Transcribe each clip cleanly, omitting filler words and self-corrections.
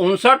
59,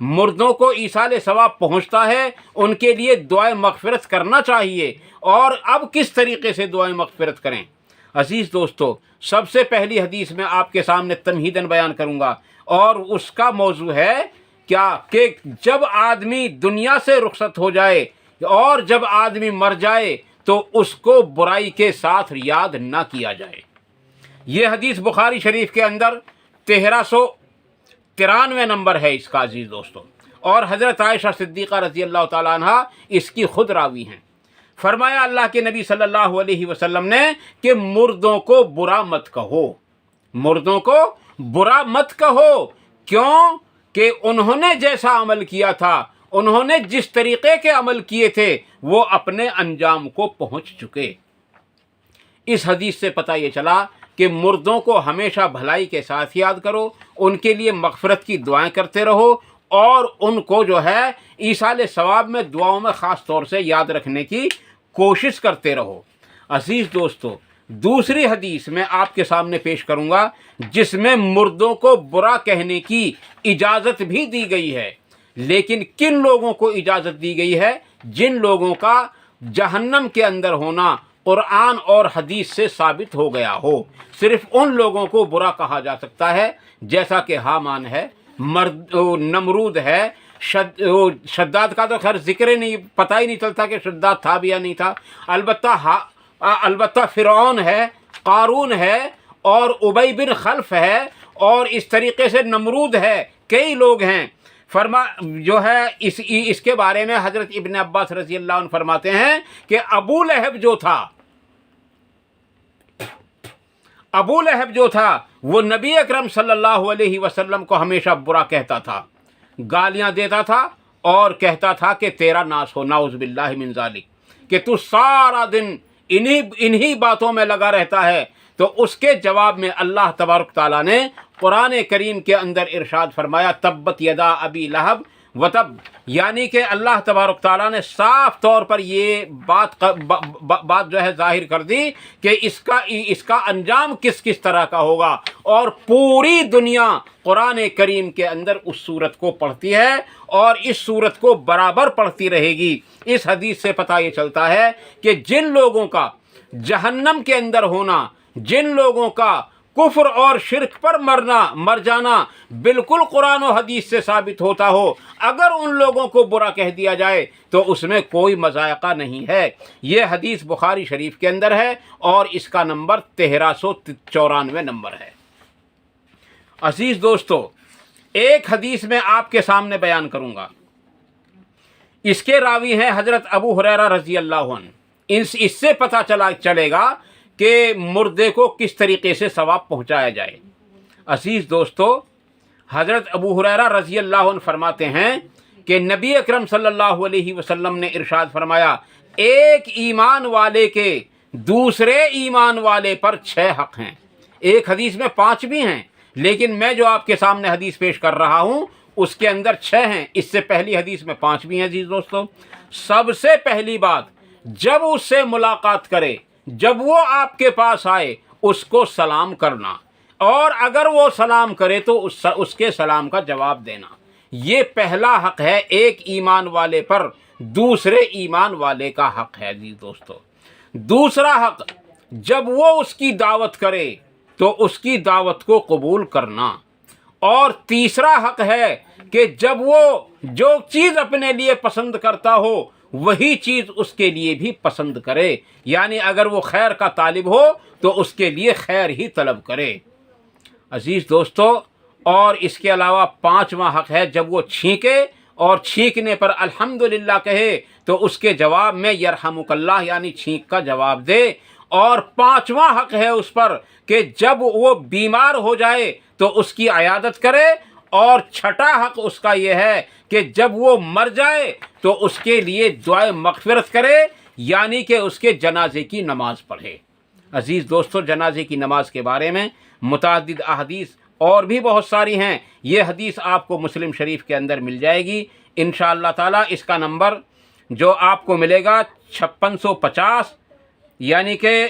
مردوں کو ایصال ثواب پہنچتا ہے ان کے لیے دعائے مغفرت کرنا چاہیے۔ اور اب کس طریقے سے دعائے مغفرت کریں؟ عزیز دوستو، سب سے پہلی حدیث میں آپ کے سامنے تمہیداً بیان کروں گا، اور اس کا موضوع ہے کیا کہ جب آدمی دنیا سے رخصت ہو جائے اور جب آدمی مر جائے تو اس کو برائی کے ساتھ یاد نہ کیا جائے۔ یہ حدیث بخاری شریف کے اندر 1393 نمبر ہے اس کا عزیز دوستو، اور حضرت عائشہ صدیقہ رضی اللہ تعالیٰ عنہ اس کی خود راوی ہیں۔ فرمایا اللہ کے نبی صلی اللہ علیہ وسلم نے کہ مردوں کو برا مت کہو، مردوں کو برا مت کہو، کیوں کہ انہوں نے جیسا عمل کیا تھا، انہوں نے جس طریقے کے عمل کیے تھے وہ اپنے انجام کو پہنچ چکے۔ اس حدیث سے پتہ یہ چلا کہ مردوں کو ہمیشہ بھلائی کے ساتھ یاد کرو، ان کے لیے مغفرت کی دعائیں کرتے رہو، اور ان کو جو ہے ایصال ثواب میں دعاؤں میں خاص طور سے یاد رکھنے کی کوشش کرتے رہو۔ عزیز دوستو، دوسری حدیث میں آپ کے سامنے پیش کروں گا جس میں مردوں کو برا کہنے کی اجازت بھی دی گئی ہے، لیکن کن لوگوں کو اجازت دی گئی ہے؟ جن لوگوں کا جہنم کے اندر ہونا قرآن اور حدیث سے ثابت ہو گیا ہو، صرف ان لوگوں کو برا کہا جا سکتا ہے، جیسا کہ حامان ہے، نمرود ہے، شداد کا تو خیر ذکر ہی نہیں، پتہ ہی نہیں چلتا کہ شداد تھا بھی یا نہیں تھا، البتہ فرعون ہے، قارون ہے، اور ابی بن خلف ہے، اور اس طریقے سے نمرود ہے، کئی لوگ ہیں۔ جو ہے اس کے بارے میں حضرت ابن عباس رضی اللہ عنہ فرماتے ہیں کہ ابو لہب جو تھا وہ نبی اکرم صلی اللہ علیہ وسلم کو ہمیشہ برا کہتا تھا، گالیاں دیتا تھا، اور کہتا تھا کہ تیرا ناس ہو، نعوذ باللہ من ذالک، کہ تو سارا دن انہی باتوں میں لگا رہتا ہے۔ تو اس کے جواب میں اللہ تبارک تعالیٰ نے قرآن کریم کے اندر ارشاد فرمایا تبت یدا ابی لہب وتب، یعنی کہ اللہ تبارک تعالیٰ نے صاف طور پر یہ بات جو ہے ظاہر کر دی کہ اس کا انجام کس طرح کا ہوگا، اور پوری دنیا قرآن کریم کے اندر اس صورت کو پڑھتی ہے اور اس صورت کو برابر پڑھتی رہے گی۔ اس حدیث سے پتہ یہ چلتا ہے کہ جن لوگوں کا جہنم کے اندر ہونا، جن لوگوں کا کفر اور شرک پر مر جانا بالکل قرآن و حدیث سے ثابت ہوتا ہو، اگر ان لوگوں کو برا کہہ دیا جائے تو اس میں کوئی مذائقہ نہیں ہے۔ یہ حدیث بخاری شریف کے اندر ہے اور اس کا نمبر 1394 نمبر ہے۔ عزیز دوستو، ایک حدیث میں آپ کے سامنے بیان کروں گا، اس کے راوی ہیں حضرت ابو ہریرہ رضی اللہ عنہ۔ اس سے پتہ چلے گا کہ مردے کو کس طریقے سے ثواب پہنچایا جائے۔ عزیز دوستو، حضرت ابو ہریرہ رضی اللہ عنہ فرماتے ہیں کہ نبی اکرم صلی اللہ علیہ وسلم نے ارشاد فرمایا، ایک ایمان والے کے دوسرے ایمان والے پر 6 حق ہیں۔ ایک حدیث میں 5 بھی ہیں، لیکن میں جو آپ کے سامنے حدیث پیش کر رہا ہوں اس کے اندر 6 ہیں، اس سے پہلی حدیث میں 5 بھی ہیں۔ عزیز دوستو، سب سے پہلی بات، جب اس سے ملاقات کرے، جب وہ آپ کے پاس آئے، اس کو سلام کرنا، اور اگر وہ سلام کرے تو اس کے سلام کا جواب دینا۔ یہ پہلا حق ہے ایک ایمان والے پر دوسرے ایمان والے کا حق ہے۔ عزیز دوستو، دوسرا حق، جب وہ اس کی دعوت کرے تو اس کی دعوت کو قبول کرنا، اور تیسرا حق ہے کہ جب وہ جو چیز اپنے لیے پسند کرتا ہو وہی چیز اس کے لیے بھی پسند کرے، یعنی اگر وہ خیر کا طالب ہو تو اس کے لیے خیر ہی طلب کرے۔ عزیز دوستو، اور اس کے علاوہ 5واں حق ہے، جب وہ چھینکے اور چھینکنے پر الحمدللہ کہے تو اس کے جواب میں یرحمک اللہ یعنی چھینک کا جواب دے، اور 5واں حق ہے اس پر کہ جب وہ بیمار ہو جائے تو اس کی عیادت کرے، اور 6واں حق اس کا یہ ہے کہ جب وہ مر جائے تو اس کے لیے دعائے مغفرت کرے، یعنی کہ اس کے جنازے کی نماز پڑھے۔ عزیز دوستو، جنازے کی نماز کے بارے میں متعدد احادیث اور بھی بہت ساری ہیں، یہ حدیث آپ کو مسلم شریف کے اندر مل جائے گی انشاءاللہ تعالی۔ اس کا نمبر جو آپ کو ملے گا 5650، یعنی کہ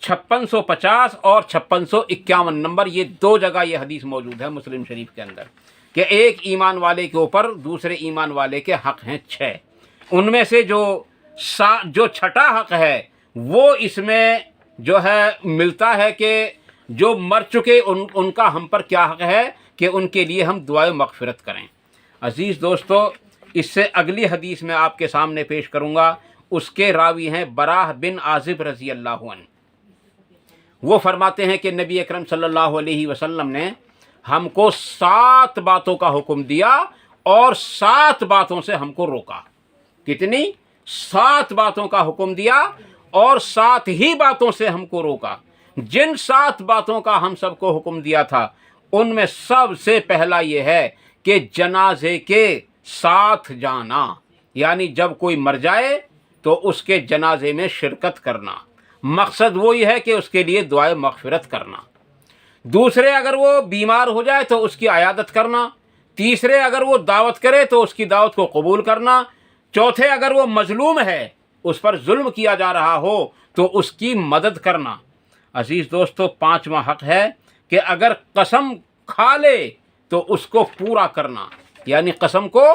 5650 اور 5651 نمبر، یہ 2 جگہ یہ حدیث موجود ہے مسلم شریف کے اندر۔ کہ ایک ایمان والے کے اوپر دوسرے ایمان والے کے حق ہیں 6. ان میں سے جو چھٹا حق ہے وہ اس میں جو ہے ملتا ہے کہ جو مر چکے ان کا ہم پر کیا حق ہے کہ ان کے لیے ہم دعائے مغفرت کریں. عزیز دوستو، اس سے اگلی حدیث میں آپ کے سامنے پیش کروں گا. اس کے راوی ہیں براہ بن عازب رضی اللہ عنہ. وہ فرماتے ہیں کہ نبی اکرم صلی اللہ علیہ وسلم نے ہم کو 7 باتوں کا حکم دیا اور 7 باتوں سے ہم کو روکا. کتنی؟ 7 باتوں کا حکم دیا اور 7 ہی باتوں سے ہم کو روکا. جن 7 باتوں کا ہم سب کو حکم دیا تھا ان میں سب سے پہلا یہ ہے کہ جنازے کے ساتھ جانا، یعنی جب کوئی مر جائے تو اس کے جنازے میں شرکت کرنا. مقصد وہی ہے کہ اس کے لیے دعائے مغفرت کرنا. دوسرے، اگر وہ بیمار ہو جائے تو اس کی عیادت کرنا. تیسرے، اگر وہ دعوت کرے تو اس کی دعوت کو قبول کرنا. چوتھے، اگر وہ مظلوم ہے، اس پر ظلم کیا جا رہا ہو تو اس کی مدد کرنا. عزیز دوستو، 5واں حق ہے کہ اگر قسم کھا لے تو اس کو پورا کرنا، یعنی قسم کو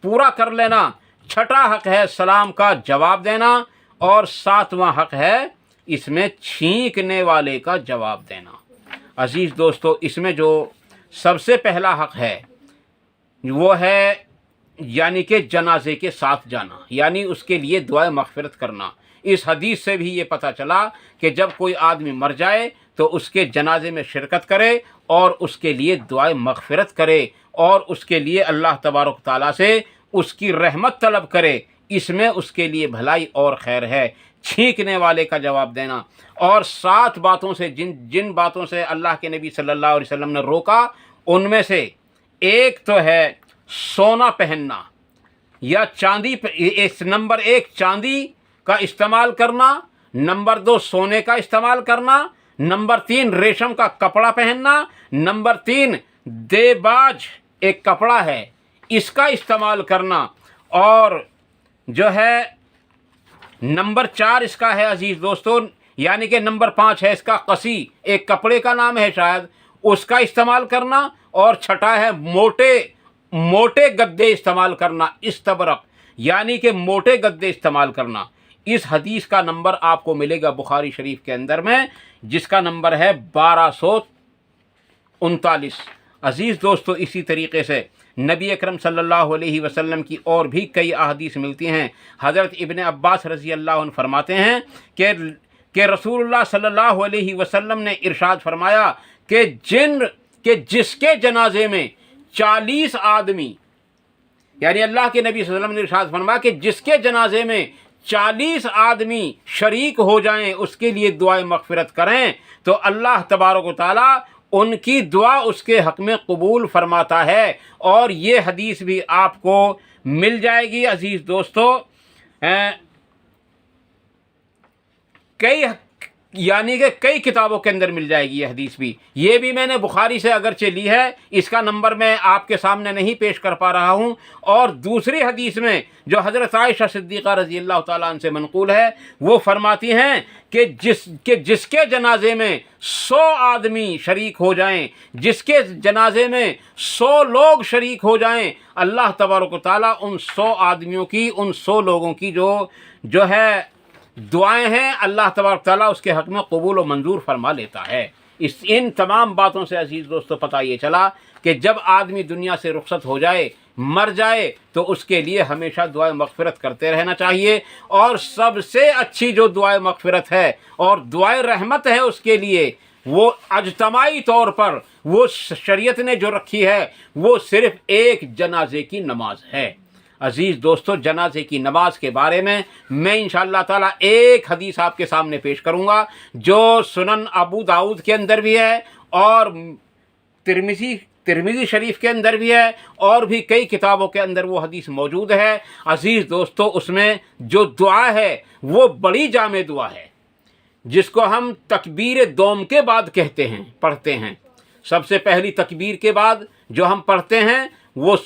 پورا کر لینا. چھٹا حق ہے سلام کا جواب دینا. اور 7واں حق ہے اس میں چھینکنے والے کا جواب دینا. عزیز دوستو، اس میں جو سب سے پہلا حق ہے وہ ہے یعنی کہ جنازے کے ساتھ جانا، یعنی اس کے لیے دعائے مغفرت کرنا. اس حدیث سے بھی یہ پتہ چلا کہ جب کوئی آدمی مر جائے تو اس کے جنازے میں شرکت کرے اور اس کے لیے دعائے مغفرت کرے اور اس کے لیے اللہ تبارک تعالیٰ سے اس کی رحمت طلب کرے. اس میں اس کے لیے بھلائی اور خیر ہے. چھینکنے والے کا جواب دینا. اور 7 باتوں سے جن باتوں سے اللہ کے نبی صلی اللہ علیہ وسلم نے روکا، ان میں سے ایک تو ہے سونا پہننا یا چاندی. نمبر 1 چاندی کا استعمال کرنا. نمبر 2 سونے کا استعمال کرنا. نمبر 3 ریشم کا کپڑا پہننا. نمبر 3 دیباج ایک کپڑا ہے، اس کا استعمال کرنا. اور جو ہے نمبر 4 اس کا ہے عزیز دوستوں، یعنی کہ نمبر 5 ہے اس کا قصی، ایک کپڑے کا نام ہے شاید، اس کا استعمال کرنا. اور چھٹا ہے موٹے گدے استعمال کرنا، استبرق، یعنی کہ موٹے گدے استعمال کرنا. اس حدیث کا نمبر آپ کو ملے گا بخاری شریف کے اندر میں، جس کا نمبر ہے 1239. عزیز دوستو، اسی طریقے سے نبی اکرم صلی اللہ علیہ وسلم کی اور بھی کئی احادیث ملتی ہیں. حضرت ابن عباس رضی اللہ عنہ فرماتے ہیں کہ رسول اللہ صلی اللہ علیہ وسلم نے ارشاد فرمایا کہ جس کے جنازے میں 40 آدمی، یعنی اللہ کے نبی صلی اللہ علیہ وسلم نے ارشاد فرمایا کہ جس کے جنازے میں 40 آدمی شریک ہو جائیں اس کے لیے دعائے مغفرت کریں تو اللہ تبارک و تعالیٰ ان کی دعا اس کے حق میں قبول فرماتا ہے. اور یہ حدیث بھی آپ کو مل جائے گی عزیز دوستو کئی کتابوں کے اندر مل جائے گی یہ حدیث بھی. یہ بھی میں نے بخاری سے اگرچہ لی ہے، اس کا نمبر میں آپ کے سامنے نہیں پیش کر پا رہا ہوں. اور دوسری حدیث میں جو حضرت عائشہ صدیقہ رضی اللہ تعالیٰ عنہ سے منقول ہے، وہ فرماتی ہیں کہ جس کے جنازے میں 100 آدمی شریک ہو جائیں، جس کے جنازے میں 100 لوگ شریک ہو جائیں، اللہ تبارک و تعالیٰ ان 100 آدمیوں کی، ان 100 لوگوں کی جو ہے دعائیں ہیں، اللہ تبارک تعالیٰ اس کے حق میں قبول و منظور فرما لیتا ہے. ان تمام باتوں سے عزیز دوستو پتہ یہ چلا کہ جب آدمی دنیا سے رخصت ہو جائے، مر جائے، تو اس کے لیے ہمیشہ دعائے مغفرت کرتے رہنا چاہیے. اور سب سے اچھی جو دعائے مغفرت ہے اور دعائے رحمت ہے اس کے لیے، وہ اجتماعی طور پر وہ شریعت نے جو رکھی ہے وہ صرف ایک جنازے کی نماز ہے. عزیز دوستو، جنازے کی نماز کے بارے میں انشاءاللہ تعالیٰ ایک حدیث آپ کے سامنے پیش کروں گا جو سنن ابو داؤد کے اندر بھی ہے اور ترمذی شریف کے اندر بھی ہے اور بھی کئی کتابوں کے اندر وہ حدیث موجود ہے. عزیز دوستو، اس میں جو دعا ہے وہ بڑی جامع دعا ہے جس کو ہم تکبیر دوم کے بعد پڑھتے ہیں. سب سے پہلی تکبیر کے بعد جو ہم پڑھتے ہیں وہ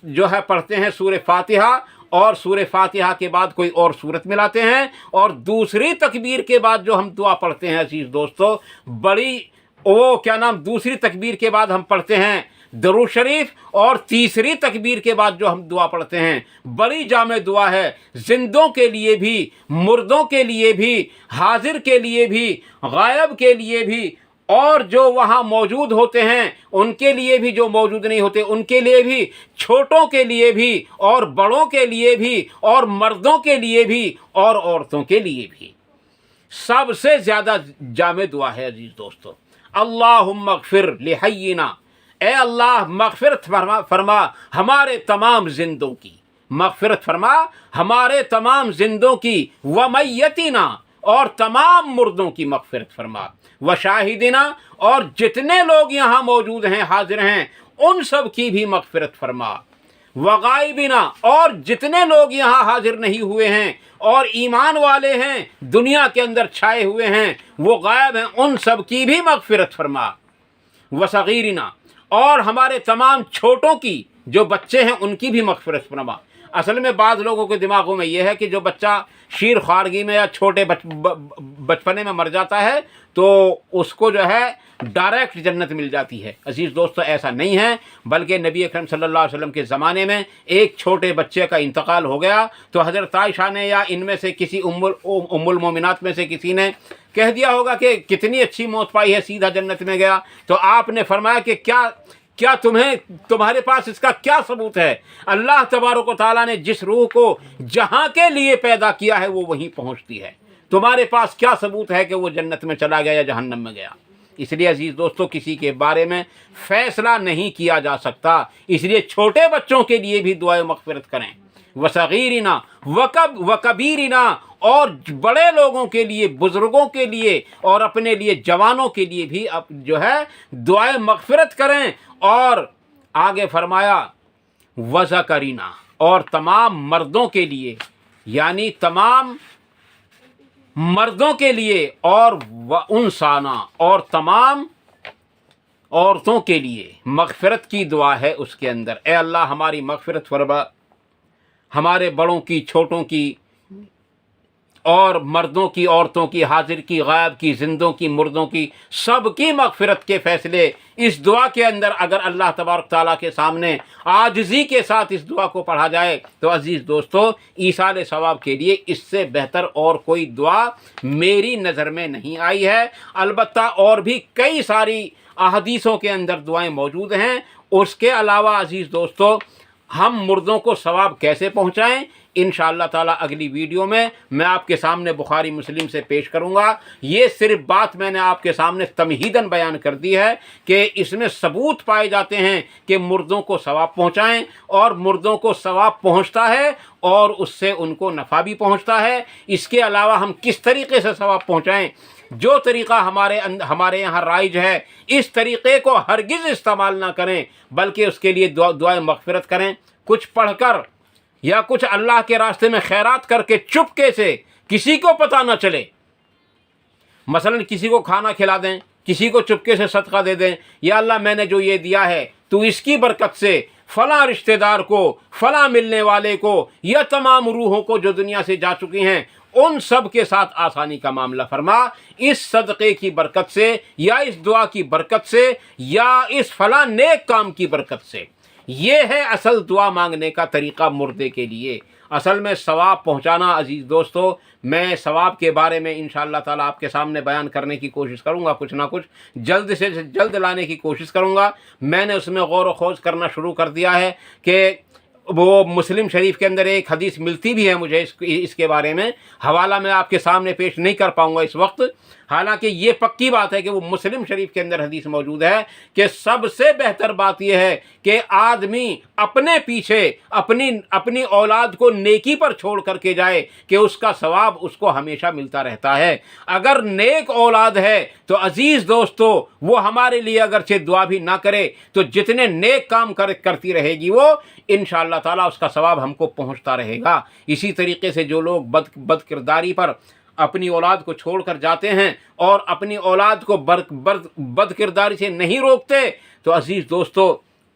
جو ہے پڑھتے ہیں سورہ فاتحہ، اور سورہ فاتحہ کے بعد کوئی اور سورت ملاتے ہیں. اور دوسری تکبیر کے بعد جو ہم دعا پڑھتے ہیں عزیز دوستو، دوسری تکبیر کے بعد ہم پڑھتے ہیں درود شریف اور تیسری تکبیر کے بعد جو ہم دعا پڑھتے ہیں بڑی جامع دعا ہے، زندوں کے لیے بھی، مردوں کے لیے بھی، حاضر کے لیے بھی، غائب کے لیے بھی، اور جو وہاں موجود ہوتے ہیں ان کے لیے بھی، جو موجود نہیں ہوتے ان کے لیے بھی، چھوٹوں کے لیے بھی اور بڑوں کے لیے بھی، اور مردوں کے لیے بھی اور عورتوں کے لیے بھی۔ سب سے زیادہ جامع دعا ہے عزیز دوستو، اللہم اغفر لحینا، اے اللہ مغفرت فرما ہمارے تمام زندوں کی، مغفرت فرما ہمارے تمام زندوں کی، ومیتنا، اور تمام مردوں کی مغفرت فرما، وشاہدنا، اور جتنے لوگ یہاں موجود ہیں حاضر ہیں ان سب کی بھی مغفرت فرما، وغائبنا، اور جتنے لوگ یہاں حاضر نہیں ہوئے ہیں اور ایمان والے ہیں دنیا کے اندر چھائے ہوئے ہیں وہ غائب ہیں ان سب کی بھی مغفرت فرما، وصغیرنا، اور ہمارے تمام چھوٹوں کی، جو بچے ہیں ان کی بھی مغفرت فرما۔ اصل میں بعض لوگوں کے دماغوں میں یہ ہے کہ جو بچہ شیر خوارگی میں یا چھوٹے بچپنے میں مر جاتا ہے تو اس کو جو ہے ڈائریکٹ جنت مل جاتی ہے۔ عزیز دوستو ایسا نہیں ہے، بلکہ نبی اکرم صلی اللہ علیہ وسلم کے زمانے میں ایک چھوٹے بچے کا انتقال ہو گیا تو حضرت عائشہ نے یا ان میں سے کسی ام المومنات میں سے کسی نے کہہ دیا ہوگا کہ کتنی اچھی موت پائی ہے، سیدھا جنت میں گیا، تو آپ نے فرمایا کہ کیا تمہارے پاس اس کا کیا ثبوت ہے؟ اللہ تبارک و تعالیٰ نے جس روح کو جہاں کے لیے پیدا کیا ہے وہ وہیں پہنچتی ہے، تمہارے پاس کیا ثبوت ہے کہ وہ جنت میں چلا گیا یا جہنم میں گیا؟ اس لیے عزیز دوستو کسی کے بارے میں فیصلہ نہیں کیا جا سکتا، اس لیے چھوٹے بچوں کے لیے بھی دعائے مغفرت کریں، وصغیرنا وکبیرنا، اور بڑے لوگوں کے لیے، بزرگوں کے لیے اور اپنے لیے جوانوں کے لیے بھی جو ہے دعائے مغفرت کریں۔ اور آگے فرمایا وذکرنا، اور تمام مردوں کے لیے، یعنی تمام مردوں کے لیے، اور انسانا، اور تمام عورتوں کے لیے مغفرت کی دعا ہے اس کے اندر۔ اے اللہ ہماری مغفرت فرما، ہمارے بڑوں کی، چھوٹوں کی، اور مردوں کی، عورتوں کی، حاضر کی، غائب کی، زندوں کی، مردوں کی، سب کی مغفرت کے فیصلے اس دعا کے اندر اگر اللہ تبارک تعالیٰ کے سامنے عاجزی کے ساتھ اس دعا کو پڑھا جائے تو عزیز دوستو ایصال ثواب کے لیے اس سے بہتر اور کوئی دعا میری نظر میں نہیں آئی ہے۔ البتہ اور بھی کئی ساری احادیثوں کے اندر دعائیں موجود ہیں۔ اس کے علاوہ عزیز دوستو ہم مردوں کو ثواب کیسے پہنچائیں، انشاءاللہ تعالیٰ اگلی ویڈیو میں آپ کے سامنے بخاری مسلم سے پیش کروں گا۔ یہ صرف بات میں نے آپ کے سامنے تمہیداً بیان کر دی ہے کہ اس میں ثبوت پائے جاتے ہیں کہ مردوں کو ثواب پہنچائیں، اور مردوں کو ثواب پہنچتا ہے اور اس سے ان کو نفع بھی پہنچتا ہے۔ اس کے علاوہ ہم کس طریقے سے ثواب پہنچائیں، جو طریقہ ہمارے یہاں رائج ہے اس طریقے کو ہرگز استعمال نہ کریں، بلکہ اس کے لیے دعائیں مغفرت کریں، کچھ پڑھ کر یا کچھ اللہ کے راستے میں خیرات کر کے چپکے سے، کسی کو پتہ نہ چلے، مثلا کسی کو کھانا کھلا دیں، کسی کو چپکے سے صدقہ دے دیں، یا اللہ میں نے جو یہ دیا ہے تو اس کی برکت سے فلاں رشتہ دار کو، فلاں ملنے والے کو، یا تمام روحوں کو جو دنیا سے جا چکی ہیں ان سب کے ساتھ آسانی کا معاملہ فرما، اس صدقے کی برکت سے یا اس دعا کی برکت سے یا اس فلاں نیک کام کی برکت سے۔ یہ ہے اصل دعا مانگنے کا طریقہ مردے کے لیے۔ اصل میں ثواب پہنچانا عزیز دوستو، میں ثواب کے بارے میں انشاءاللہ تعالیٰ آپ کے سامنے بیان کرنے کی کوشش کروں گا، کچھ نہ کچھ جلد سے جلد لانے کی کوشش کروں گا۔ میں نے اس میں غور و خوض کرنا شروع کر دیا ہے کہ وہ مسلم شریف کے اندر ایک حدیث ملتی بھی ہے مجھے، اس کے بارے میں حوالہ میں آپ کے سامنے پیش نہیں کر پاؤں گا اس وقت، حالانکہ یہ پکی بات ہے کہ وہ مسلم شریف کے اندر حدیث موجود ہے کہ سب سے بہتر بات یہ ہے کہ آدمی اپنے پیچھے اپنی اولاد کو نیکی پر چھوڑ کر کے جائے کہ اس کا ثواب اس کو ہمیشہ ملتا رہتا ہے۔ اگر نیک اولاد ہے تو عزیز دوستو وہ ہمارے لیے اگرچہ دعا بھی نہ کرے تو جتنے نیک کام کرتی رہے گی وہ انشاءاللہ تعالیٰ اس کا ثواب ہم کو پہنچتا رہے گا۔ اسی طریقے سے جو لوگ بد کرداری پر اپنی اولاد کو چھوڑ کر جاتے ہیں اور اپنی اولاد کو بد کرداری سے نہیں روکتے تو عزیز دوستو